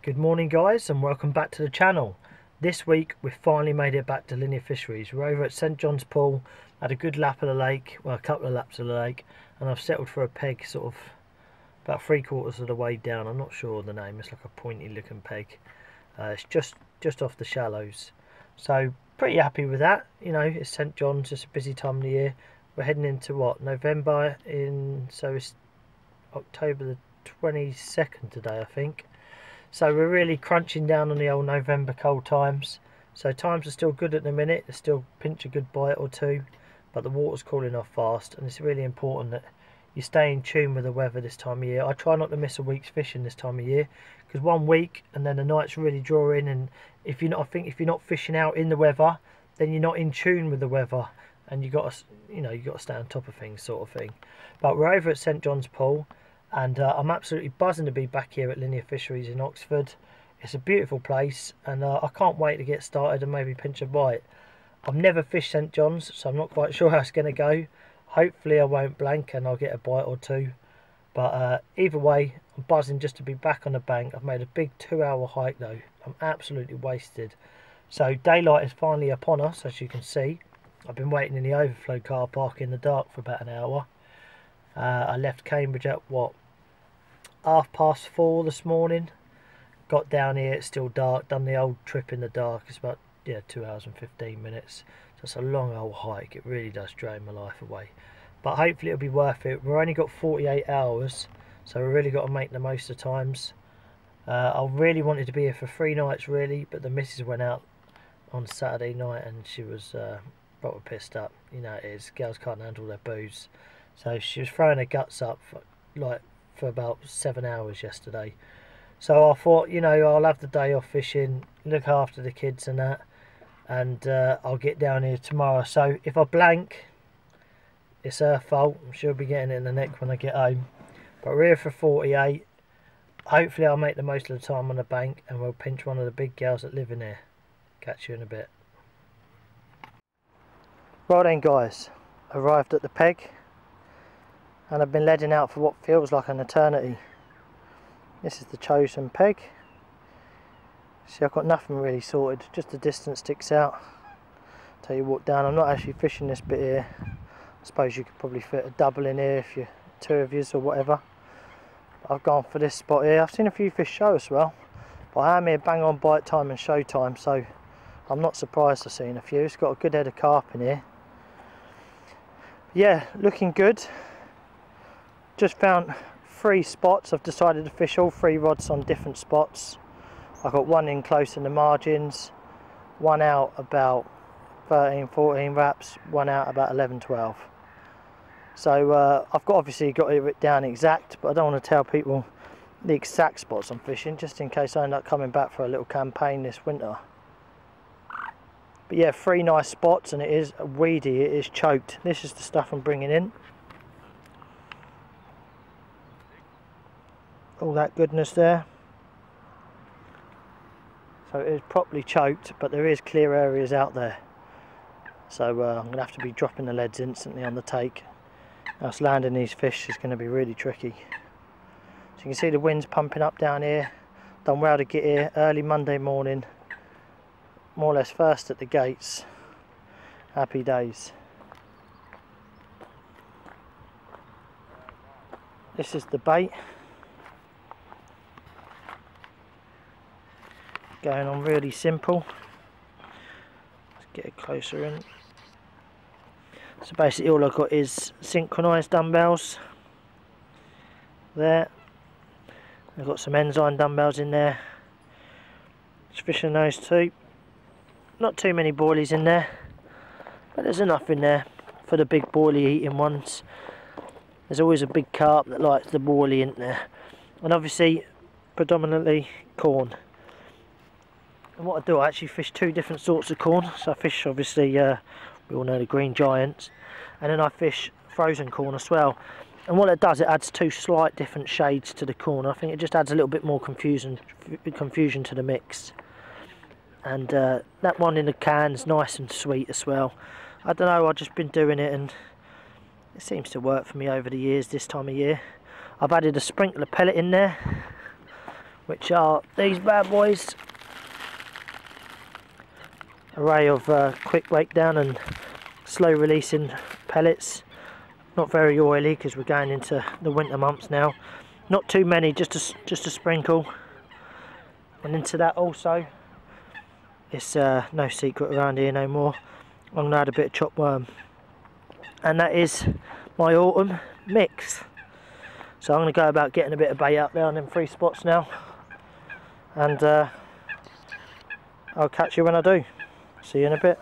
Good morning guys, and welcome back to the channel. This week we've finally made it back to Linear Fisheries. We're over at St John's Pool, had a good lap of the lake, well a couple of laps of the lake, and I've settled for a peg sort of about 3/4 of the way down. I'm not sure of the name, it's like a pointy looking peg. It's just off the shallows. So pretty happy with that. You know, it's St John's, it's a busy time of the year. We're heading into what, November, so it's October the 22nd today I think. So we're really crunching down on the old November cold times. So times are still good at the minute, there's still pinch a good bite or two, but the water's cooling off fast, and it's really important that you stay in tune with the weather this time of year. I try not to miss a week's fishing this time of year, because 1 week and then the nights really draw in, and if you're not, I think if you're not fishing out in the weather, then you're not in tune with the weather, and you got to stay on top of things, sort of thing. But we're over at St John's Pool, and I'm absolutely buzzing to be back here at Linear Fisheries in Oxford. It's a beautiful place, and I can't wait to get started and maybe pinch a bite. I've never fished St John's, so I'm not quite sure how it's going to go. Hopefully I won't blank and I'll get a bite or two. But either way, I'm buzzing just to be back on the bank. I've made a big 2-hour hike though. I'm absolutely wasted. So daylight is finally upon us, as you can see. I've been waiting in the overflow car park in the dark for about an hour. I left Cambridge at what, 4:30 this morning. Got down here, it's still dark. Done the old trip in the dark. It's about 2 hours and 15 minutes. So it's a long old hike. It really does drain my life away. But hopefully it'll be worth it. We've only got 48 hours, so we've really got to make the most of times. I really wanted to be here for 3 nights really, but the missus went out on Saturday night and she was proper pissed up. You know it is. Girls can't handle their booze. So she was throwing her guts up for about 7 hours yesterday. So I thought, you know, I'll have the day off fishing, look after the kids and that, and I'll get down here tomorrow. So if I blank, it's her fault. She'll be getting it in the neck when I get home. But we're here for 48. Hopefully I'll make the most of the time on the bank, and we'll pinch one of the big girls that live in here. Catch you in a bit. Right then guys, arrived at the peg, and I've been leading out for what feels like an eternity. This is the chosen peg. See, I've got nothing really sorted, just the distance sticks out. Tell you walk down, I'm not actually fishing this bit here. I suppose you could probably fit a double in here if you're 2 of yous or whatever. But I've gone for this spot here. I've seen a few fish show as well, but I am here bang on bite time and show time, so I'm not surprised I've seen a few. It's got a good head of carp in here. Yeah, looking good. Just found 3 spots. I've decided to fish all 3 rods on different spots. I've got one in close in the margins, one out about 13-14 wraps, one out about 11-12. So I've obviously got it down exact, but I don't want to tell people the exact spots I'm fishing, just in case I end up coming back for a little campaign this winter. But yeah, 3 nice spots, and it is weedy, it is choked. This is the stuff I'm bringing in. All that goodness there. So it is properly choked, but there is clear areas out there. So I'm going to have to be dropping the leads instantly on the take. Else landing these fish is going to be really tricky. So you can see the wind's pumping up down here. Done well to get here early Monday morning. More or less first at the gates. Happy days. This is the bait. Going on really simple. Let's get it closer in. So basically all I've got is synchronised dumbbells there. I've got some enzyme dumbbells in there. Just fishing those 2. Not too many boilies in there, but there's enough in there for the big boilie eating ones. There's always a big carp that likes the boilie in there, and obviously predominantly corn. And what I do, I actually fish 2 different sorts of corn. So I fish obviously, we all know the green giants, and then I fish frozen corn as well. And what it does, it adds 2 slight different shades to the corn. I think it just adds a little bit more confusion to the mix. And that one in the can's nice and sweet as well. I don't know, I've just been doing it and it seems to work for me over the years this time of year. I've added a sprinkler pellet in there, which are these bad boys. Array of quick breakdown and slow releasing pellets. Not very oily because we're going into the winter months now. Not too many, just a sprinkle. And into that also, it's no secret around here no more, I'm going to add a bit of chopped worm. And that is my autumn mix. So I'm going to go about getting a bit of bait out there on them 3 spots now. And I'll catch you when I do. See you in a bit.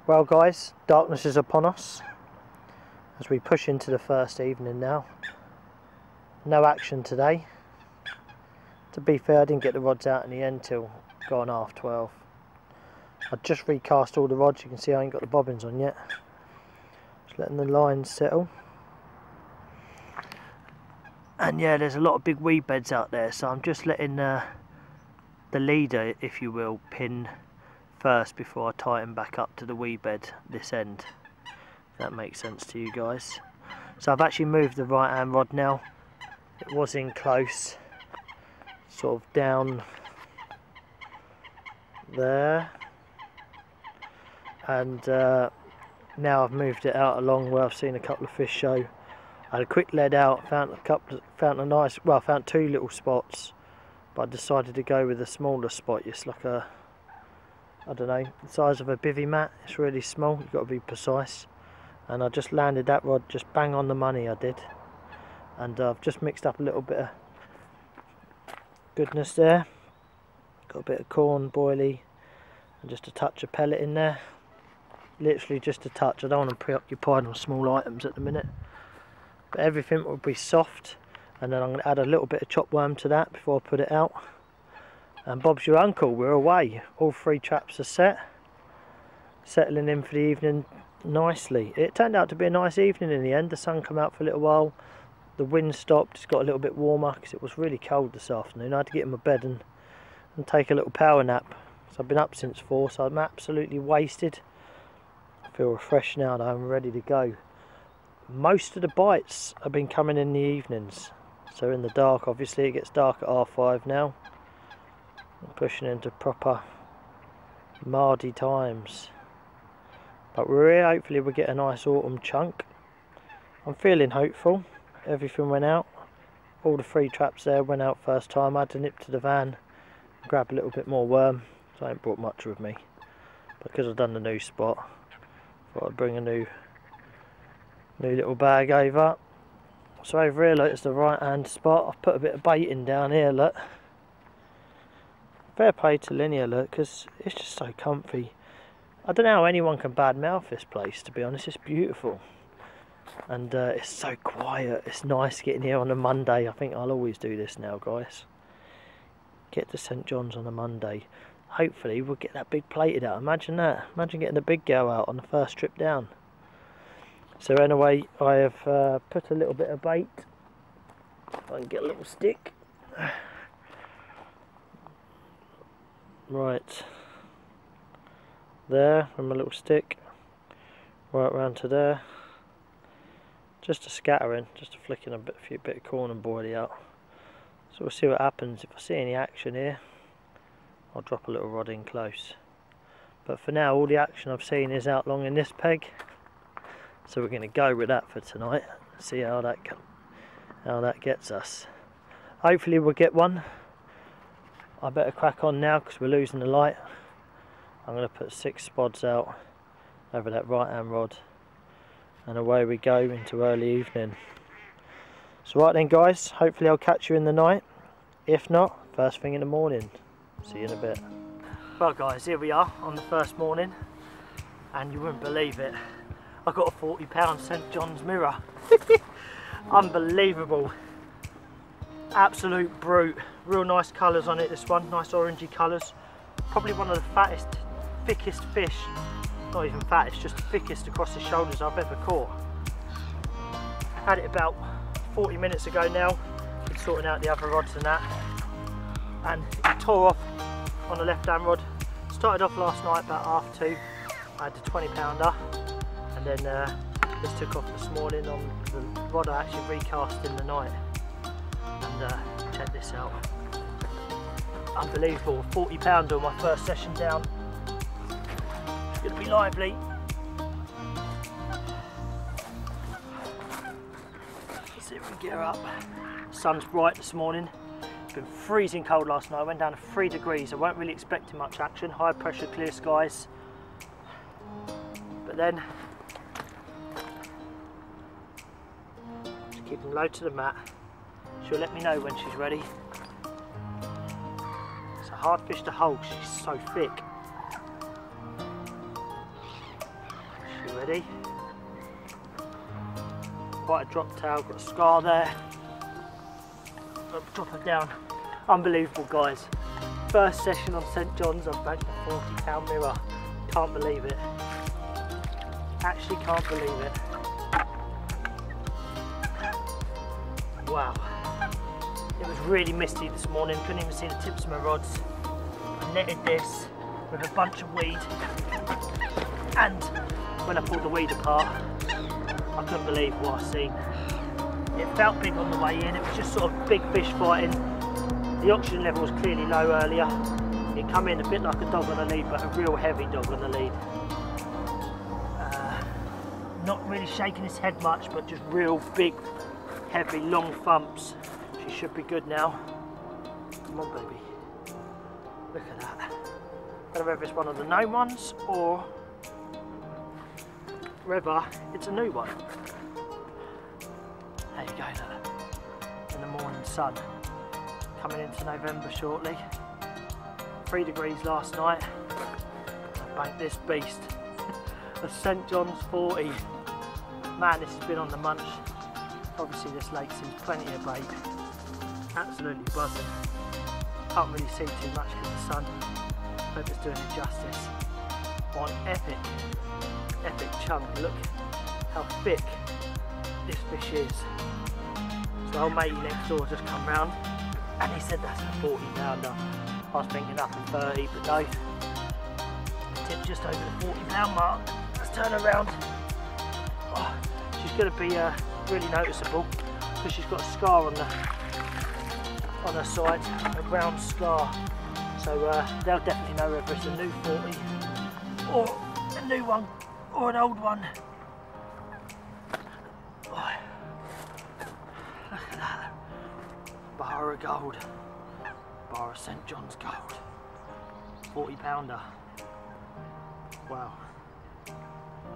Well guys, darkness is upon us as we push into the first evening now. No action today. To be fair, I didn't get the rods out in the end till gone 12:30. I just recast all the rods. You can see I ain't got the bobbins on yet. Just letting the lines settle. And yeah, there's a lot of big weed beds out there, so I'm just letting the leader, if you will, pin first before I tighten back up to the weed bed this end. If that makes sense to you guys. So I've actually moved the right hand rod now. It was in close, sort of down there, and now I've moved it out along where I've seen a couple of fish show. I had a quick lead out, found found 2 little spots, but I decided to go with a smaller spot. It's like a, I don't know, the size of a bivvy mat. It's really small, you've got to be precise. And I just landed that rod just bang on the money, I did. And I've just mixed up a little bit of goodness there. Got a bit of corn boilie and just a touch of pellet in there. Literally just a touch. I don't want to preoccupied on small items at the minute. But everything will be soft, and then I'm going to add a little bit of chopped worm to that before I put it out. And Bob's your uncle, we're away. All 3 traps are set. Settling in for the evening nicely. It turned out to be a nice evening in the end. The sun came out for a little while. The wind stopped, it's got a little bit warmer because it was really cold this afternoon. I had to get in my bed and take a little power nap. So I've been up since 4, so I'm absolutely wasted. I feel refreshed now though, I'm ready to go. Most of the bites have been coming in the evenings. So in the dark, obviously it gets dark at half 5 now. I'm pushing into proper Mardy times. But we're here, hopefully we'll get a nice autumn chunk. I'm feeling hopeful. Everything went out. All the 3 traps there went out first time. I had to nip to the van and grab a little bit more worm. So I ain't brought much with me. Because I've done the new spot, thought I'd bring a new little bag over. So over here, look, it's the right hand spot. I've put a bit of bait in down here, look. Fair play to Linear, look, because it's just so comfy. I don't know how anyone can badmouth this place, to be honest. It's beautiful. And it's so quiet. It's nice getting here on a Monday. I think I'll always do this now, guys. Get to St John's on a Monday. Hopefully we'll get that big plated out. Imagine that. Imagine getting the big girl out on the first trip down. So anyway, I have put a little bit of bait. If I can get a little stick. Right. There, from a little stick. Right round to there. Just a scattering, just a flicking a few bit of corn and boilie out. So we'll see what happens. If I see any action here, I'll drop a little rod in close. But for now, all the action I've seen is out long in this peg. So we're going to go with that for tonight. See how that gets us. Hopefully we'll get one. I better crack on now because we're losing the light. I'm going to put 6 spods out over that right hand rod. And away we go into early evening. So right then guys, hopefully I'll catch you in the night. If not, first thing in the morning. See you in a bit. Well guys, here we are on the first morning. And you wouldn't believe it. I got a £40 St John's mirror. Unbelievable. Absolute brute. Real nice colours on it, this one. Nice orangey colours. Probably one of the fattest, thickest fish. Not even fat, it's just the thickest across the shoulders I've ever caught. Had it about 40 minutes ago now. Been sorting out the other rods and that. And it tore off on the left hand rod. Started off last night about 2:30. I had the 20-pounder. And then this took off this morning on the rod I actually recast in the night. And check this out. Unbelievable, 40-pounder on my first session down. It's going to be lively. Let's see if we can get her up. Sun's bright this morning. It's been freezing cold last night. I went down to 3 degrees. I weren't really expecting much action. High pressure, clear skies. But then, just keeping low to the mat. She'll let me know when she's ready. It's a hard fish to hold, she's so thick. Is she ready? Quite a drop tail, got a scar there. I'll drop her down. Unbelievable guys. First session on St John's, I've bagged a £40 mirror. Can't believe it. Actually can't believe it. Wow. It was really misty this morning, couldn't even see the tips of my rods. I netted this with a bunch of weed, and when I pulled the weed apart, I couldn't believe what I seen. It felt big on the way in, it was just sort of big fish fighting. The oxygen level was clearly low earlier. It come in a bit like a dog on a lead, but a real heavy dog on the lead. Not really shaking his head much, but just real big, heavy, long thumps. She should be good now. Come on, baby. Look at that. I don't know whether it's one of the known ones or whether it's a new one. There you go, look. sun. Coming into November shortly. 3 degrees last night. I banked this beast. A St John's 40. Man, this has been on the munch. Obviously this lake sees plenty of bait. Absolutely buzzing. Can't really see too much because the sun. Hope it's doing it justice. One epic chunk. Look how thick this fish is. So old matey next door just come round and he said that's a 40 pounder. I was thinking up to 30, but no. Tipped just over the 40 pound mark. Let's turn around. Oh, she's going to be really noticeable because she's got a scar on her side, a round scar. So they'll definitely know whether it's a new 40 or a new one or an old one. Oh, look at that. Bar of gold. Bar of St John's gold. 40 pounder. Wow.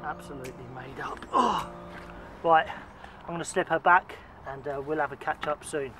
Absolutely made up. Oh. Right, I'm going to slip her back and we'll have a catch up soon.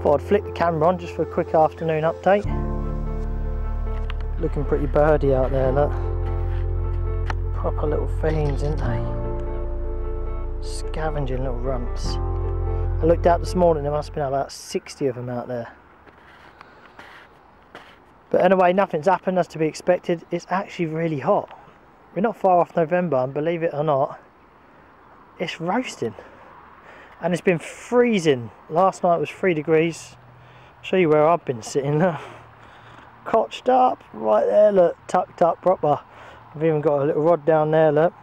Thought I'd flick the camera on just for a quick afternoon update. Looking pretty birdy out there, look. Proper little fiends, aren't they? Scavenging little runts. I looked out this morning, there must have been about 60 of them out there. But anyway, nothing's happened as to be expected. It's actually really hot. We're not far off November, and believe it or not, it's roasting. And it's been freezing. Last night was 3 degrees. I'll show you where I've been sitting. Look. Cotched up, right there, look, tucked up proper. I've even got a little rod down there, look,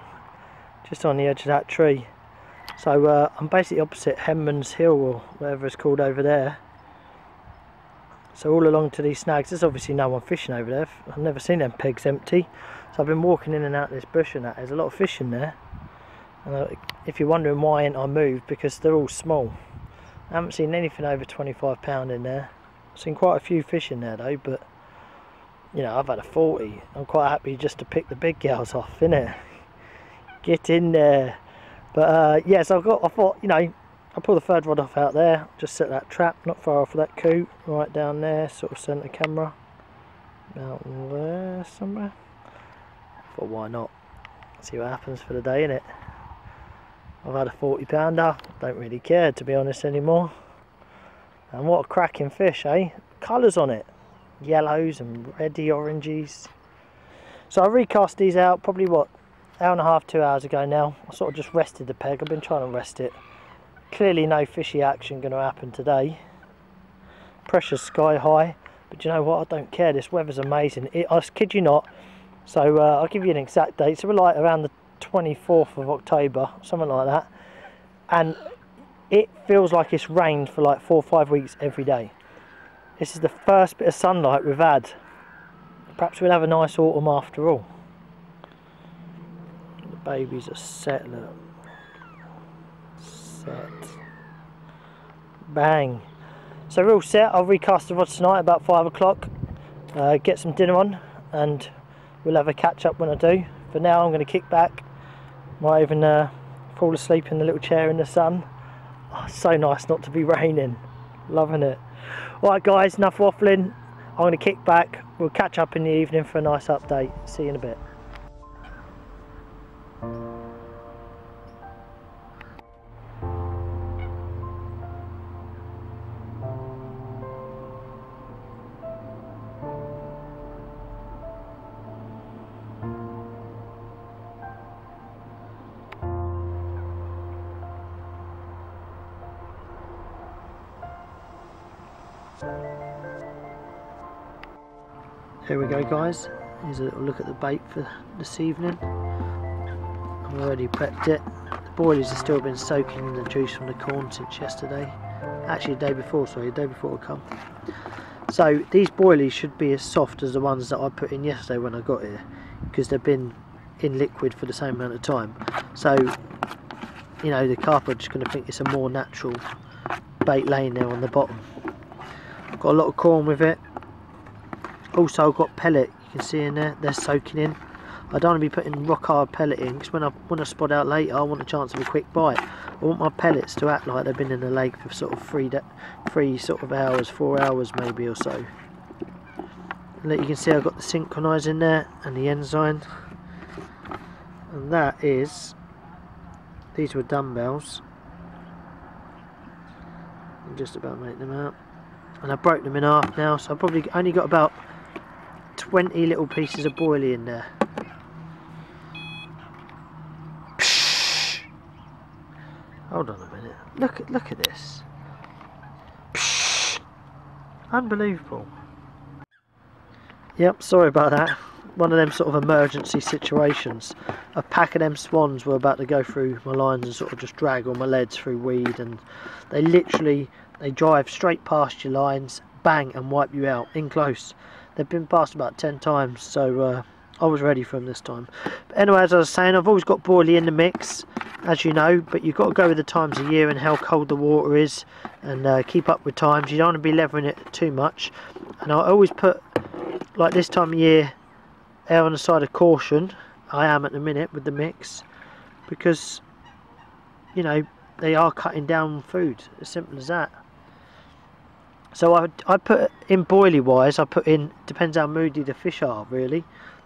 just on the edge of that tree. So I'm basically opposite Henman's Hill, or whatever it's called over there. So all along to these snags, there's obviously no one fishing over there. I've never seen them pegs empty. So I've been walking in and out this bush and that. There's a lot of fish in there. If you're wondering why ain't I moved, because they're all small. I haven't seen anything over 25 pound in there. I've seen quite a few fish in there though, but you know, I've had a 40. I'm quite happy just to pick the big girls off, innit? Get in there. But yeah, so I thought, you know, I'll pull the third rod off out there, just set that trap not far off of that coot, right down there, sort of centre camera. About there somewhere. I thought, why not? See what happens for the day, innit? I've had a 40 pounder, don't really care to be honest anymore. And what a cracking fish, eh? Colours on it, yellows and reddy oranges. So I recast these out probably what, hour and a half, 2 hours ago now. I sort of just rested the peg, I've been trying to rest it. Clearly no fishy action going to happen today. Pressure's sky high, but you know what, I don't care, this weather's amazing. I kid you not. So I'll give you an exact date, so we're like around the 24th of October, something like that, and it feels like it's rained for like 4 or 5 weeks every day. This is the first bit of sunlight we've had. Perhaps we'll have a nice autumn after all. The babies are set, look. Set. Bang. So we're all set. I'll recast the rods tonight about 5 o'clock, get some dinner on, and we'll have a catch up when I do. For now I'm going to kick back, might even fall asleep in the little chair in the sun. Oh, so nice not to be raining, loving it. Alright guys, enough waffling, I'm going to kick back, we'll catch up in the evening for a nice update. See you in a bit. Here we go guys, here's a little look at the bait for this evening. I've already prepped it. The boilies have still been soaking in the juice from the corn since yesterday. Actually the day before, sorry, the day before I come. So these boilies should be as soft as the ones that I put in yesterday when I got here, because they've been in liquid for the same amount of time. So, you know, the carp are just going to think it's a more natural bait laying there on the bottom. I've got a lot of corn with it. Also I've got pellet, you can see in there, they're soaking in. I don't want to be putting rock hard pellet in, because when I spot out later I want a chance of a quick bite. I want my pellets to act like they've been in the lake for sort of three sort of hours, 4 hours maybe or so. And you can see I've got the synchronise in there and the enzyme. And that is, these were dumbbells. I'm just about making them out. And I broke them in half now, so I've probably only got about 20 little pieces of boilie in there. Hold on a minute. Look at this. Unbelievable. Yep, sorry about that. One of them sort of emergency situations. A pack of them swans were about to go through my lines and sort of just drag all my leads through weed, and they drive straight past your lines, bang, and wipe you out in close. They've been past about 10 times, so I was ready for them this time. But anyway, as I was saying, I've always got boilie in the mix, as you know, but you've got to go with the times of year and how cold the water is, and keep up with times. You don't want to be levering it too much. And I always put, like this time of year, err on the side of caution. I am at the minute with the mix, because, you know, they are cutting down food, as simple as that. So I put in boilie wise, I put in, depends how moody the fish are really.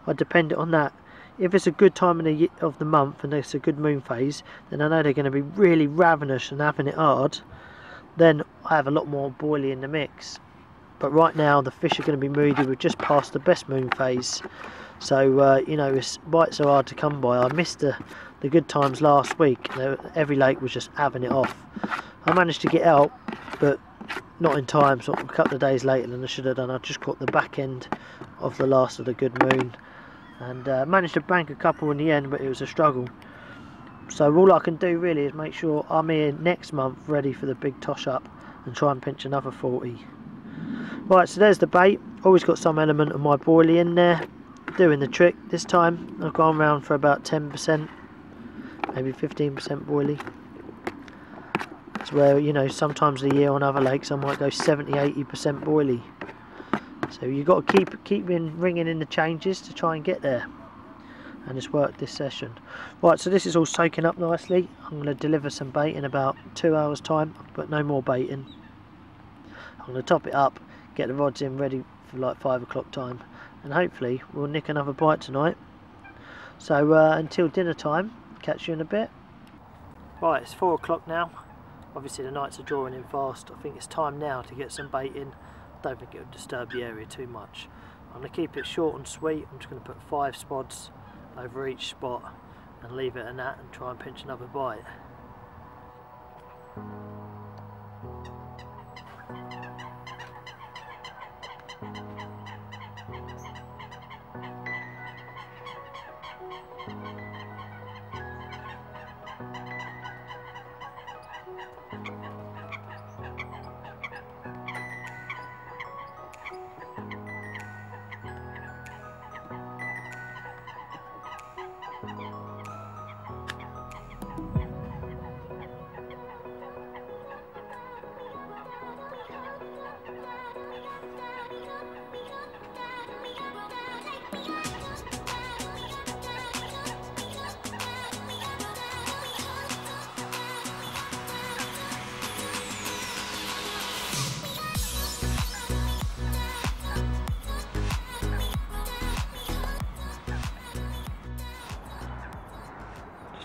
I depend it on that. If it's a good time of the month and it's a good moon phase, then I know they're going to be really ravenous and having it hard. Then I have a lot more boilie in the mix. But right now the fish are going to be moody. We're just past the best moon phase, so you know, bites are hard to come by. I missed the good times last week. Every lake was just having it off. I managed to get out, but not in time, sort of a couple of days later than I should have done. I just caught the back end of the last of the good moon, and managed to bank a couple in the end, but it was a struggle. So all I can do really is make sure I'm here next month ready for the big toss up and try and pinch another 40. Right, so there's the bait. Always got some element of my boilie in there, doing the trick. This time I've gone round for about 10%, maybe 15% boilie. It's where, you know, sometimes a year on other lakes I might go 70-80% boilie. So you've got to keep ringing in the changes to try and get there. And it's worked this session. Right, so this is all soaking up nicely. I'm going to deliver some bait in about 2 hours time, but no more bait in. I'm going to top it up, get the rods in ready for like 5 o'clock time, and hopefully we'll nick another bite tonight. So until dinner time, catch you in a bit. Right, it's 4 o'clock now. Obviously the nights are drawing in fast. I think it's time now to get some bait in. I don't think it would disturb the area too much. I'm going to keep it short and sweet. I'm just going to put 5 spods over each spot and leave it at that and try and pinch another bite.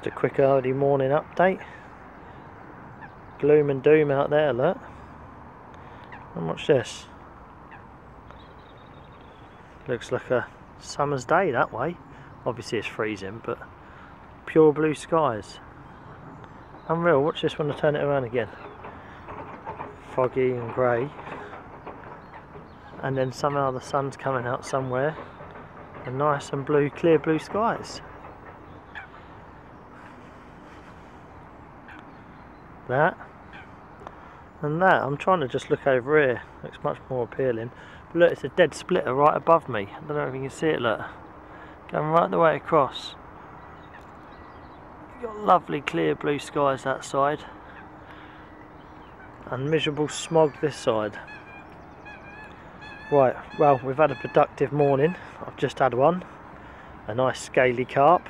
A quick early morning update. Gloom and doom out there, look. And watch this. Looks like a summer's day that way. Obviously it's freezing, but pure blue skies. Unreal. Watch this when I turn it around again. Foggy and grey. And then somehow the sun's coming out somewhere. And nice and blue, clear blue skies. that and that. I'm trying to just look over here, looks much more appealing. But look, it's a dead splitter right above me. I don't know if you can see it, look. Going right the way across. You've got lovely clear blue skies that side. And miserable smog this side. Right, well, we've had a productive morning. I've just had one. A nice scaly carp.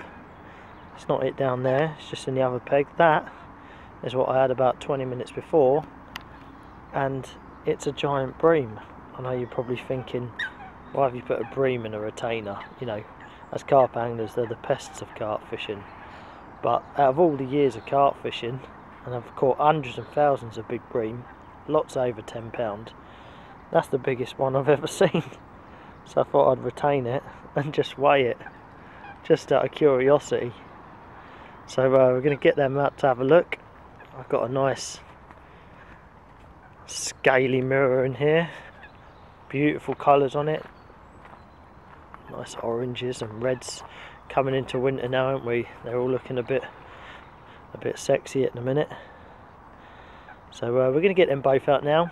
It's not it down there, it's just in the other peg. That is what I had about 20 minutes before. And it's a giant bream. I know you're probably thinking, why have you put a bream in a retainer? You know, as carp anglers, they're the pests of carp fishing. But out of all the years of carp fishing, and I've caught hundreds and thousands of big bream, lots over 10 pound, that's the biggest one I've ever seen. So I thought I'd retain it and just weigh it, just out of curiosity. So we're going to get them out to have a look. I've got a nice scaly mirror in here, beautiful colours on it, nice oranges and reds. Coming into winter now, aren't we? They're all looking a bit sexy at the minute. So we're going to get them both out now.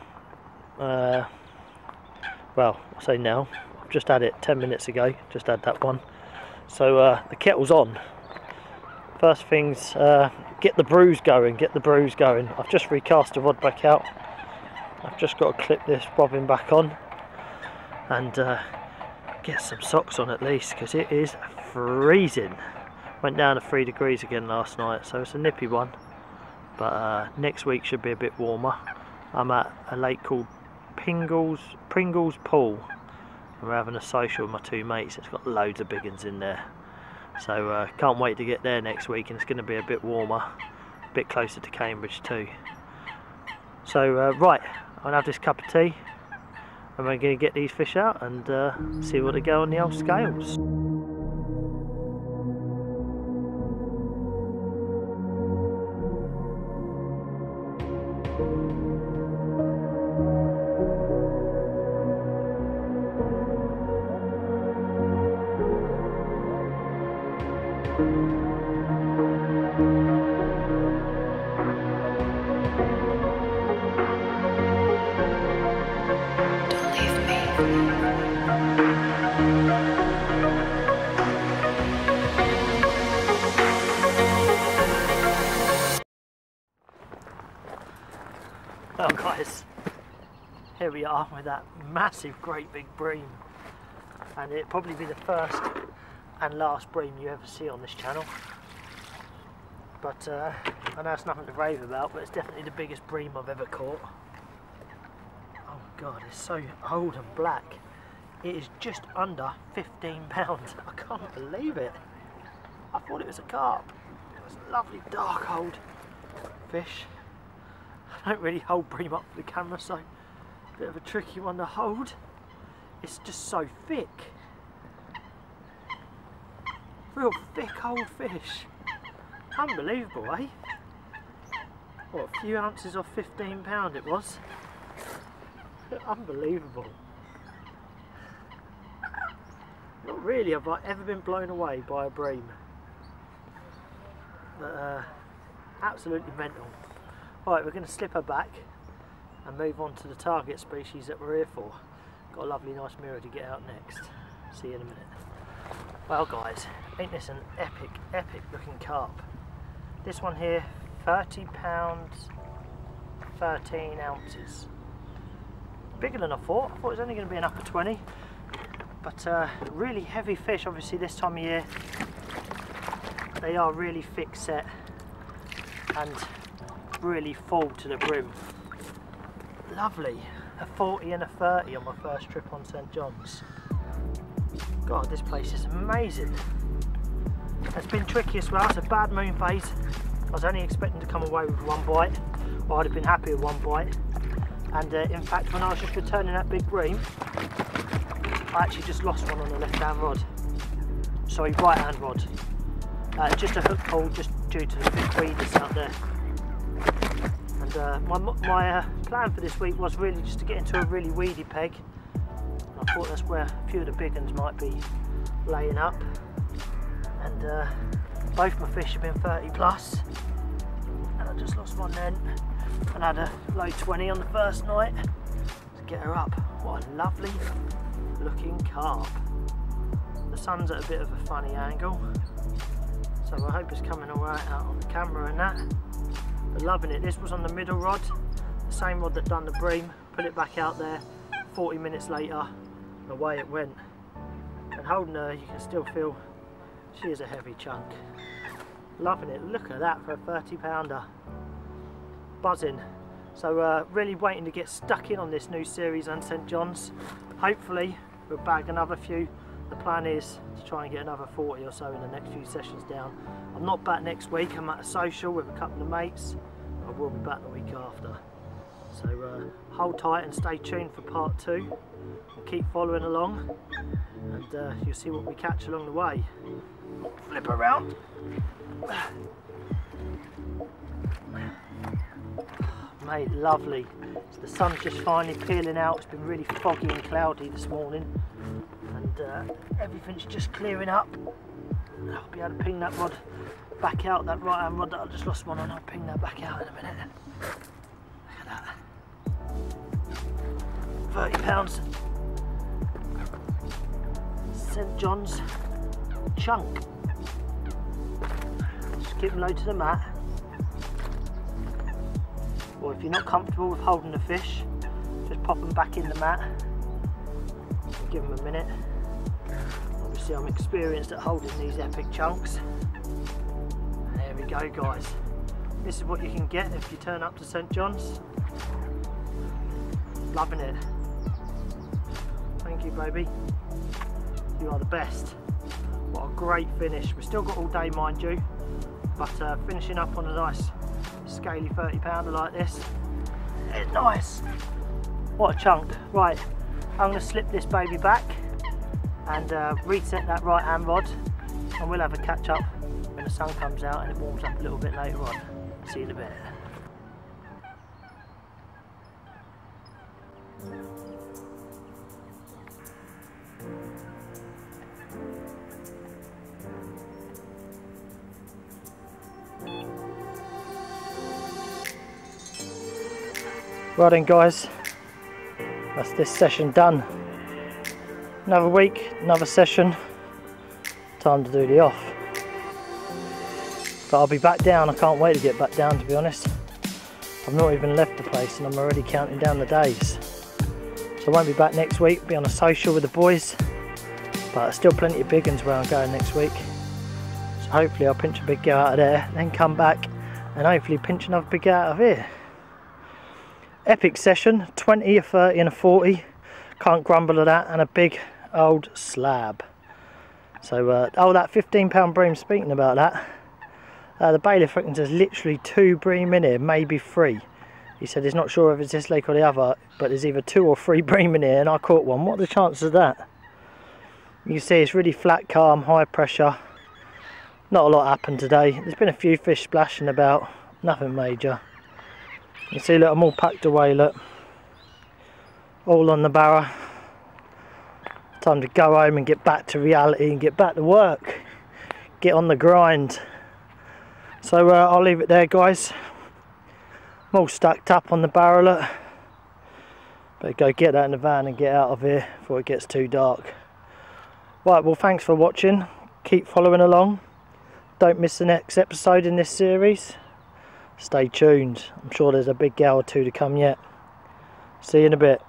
Well, I say now, I've just had it 10 minutes ago, just had that one. So the kettle's on. First things, get the brews going, I've just recast the rod back out. I've just got to clip this bobbin back on and get some socks on at least, because it is freezing. Went down to 3 degrees again last night, so it's a nippy one. But next week should be a bit warmer. I'm at a lake called Pringles Pool. And we're having a social with my two mates. It's got loads of big ones in there. So can't wait to get there next week, and it's going to be a bit warmer, a bit closer to Cambridge too. So right, I'll have this cup of tea and we're going to get these fish out and see what they go on the old scales. Well guys, here we are with that massive great big bream, and it'll probably be the first and last bream you ever see on this channel. But I know it's nothing to rave about, but it's definitely the biggest bream I've ever caught. Oh god, it's so old and black. It is just under 15 pounds. I can't believe it. I thought it was a carp. It's a lovely dark old fish. I don't really hold bream up for the camera, so a bit of a tricky one to hold. It's just so thick. Real thick old fish. Unbelievable, eh? What, a few ounces off 15 pound it was. Unbelievable. Not really have I ever been blown away by a bream. But absolutely mental. Right, we're going to slip her back and move on to the target species that we're here for. Got a lovely nice mirror to get out next. See you in a minute. Well guys, ain't this an epic looking carp. This one here, 30 pounds, 13 ounces. Bigger than I thought. I thought it was only going to be an upper 20. But really heavy fish, obviously this time of year. They are really thick set and really full to the brim. Lovely. A 40 and a 30 on my first trip on St John's. God, this place is amazing. It's been tricky as well. It's a bad moon phase. I was only expecting to come away with one bite, or I'd have been happy with one bite. And in fact, when I was just returning that big bream, I actually just lost one on the left hand rod. Sorry, right hand rod. Just a hook pull, just due to the big weeders out there. And my plan for this week was really just to get into a really weedy peg. And I thought that's where a few of the big ones might be laying up. And both my fish have been 30 plus. And I just lost one then and had a low 20 on the first night. Let's get her up. What a lovely looking carp. The sun's at a bit of a funny angle, so I hope it's coming alright out on the camera and that. But loving it. This was on the middle rod, the same rod that done the bream. Put it back out there, 40 minutes later, away it went. And holding her, you can still feel she is a heavy chunk. Loving it. Look at that for a 30 pounder. Buzzing. So really waiting to get stuck in on this new series on St John's. Hopefully we'll bag another few. The plan is to try and get another 40 or so in the next few sessions down. I'm not back next week. I'm at a social with a couple of mates. I will be back the week after. So hold tight and stay tuned for part 2. And keep following along, and you'll see what we catch along the way. Flip around. Mate, lovely. So the sun's just finally peeling out. It's been really foggy and cloudy this morning, and everything's just clearing up. I'll be able to ping that rod back out, that right hand rod that I just lost one on. I'll ping that back out in a minute. Look at that. 30 pounds. St John's chunk. Just keep them low to the mat. Or if you're not comfortable with holding the fish, just pop them back in the mat and give them a minute. Obviously I'm experienced at holding these epic chunks. There we go guys. This is what you can get if you turn up to St John's. Loving it. Thank you baby. You are the best. What a great finish. We've still got all day mind you, but finishing up on a nice scaly 30 pounder like this, it's nice. What a chunk. Right, I'm going to slip this baby back and reset that right hand rod, and we'll have a catch up when the sun comes out and it warms up a little bit later on. See you in a bit. Right then guys, that's this session done. Another week, another session, time to do the off. But I'll be back down, I can't wait to get back down to be honest. I've not even left the place and I'm already counting down the days. So I won't be back next week, be on a social with the boys. But there's still plenty of big ones where I'm going next week. So hopefully I'll pinch a big go out of there, then come back and hopefully pinch another big go out of here. Epic session, 20, a 30 and a 40, can't grumble at that, and a big old slab. So, oh that 15 pound bream, speaking about that, the bailiff reckons there's literally 2 bream in here, maybe 3. He said he's not sure if it's this lake or the other, but there's either 2 or 3 bream in here, and I caught one. What are the chances of that? You can see it's really flat, calm, high pressure. Not a lot happened today. There's been a few fish splashing about, nothing major. You see, look, I'm all packed away, look. All on the barra. Time to go home and get back to reality and get back to work. Get on the grind. So I'll leave it there, guys. I'm all stacked up on the barra, look. Better go get that in the van and get out of here before it gets too dark. Right, well, thanks for watching. Keep following along. Don't miss the next episode in this series. Stay tuned. I'm sure there's a big gal or two to come yet. See you in a bit.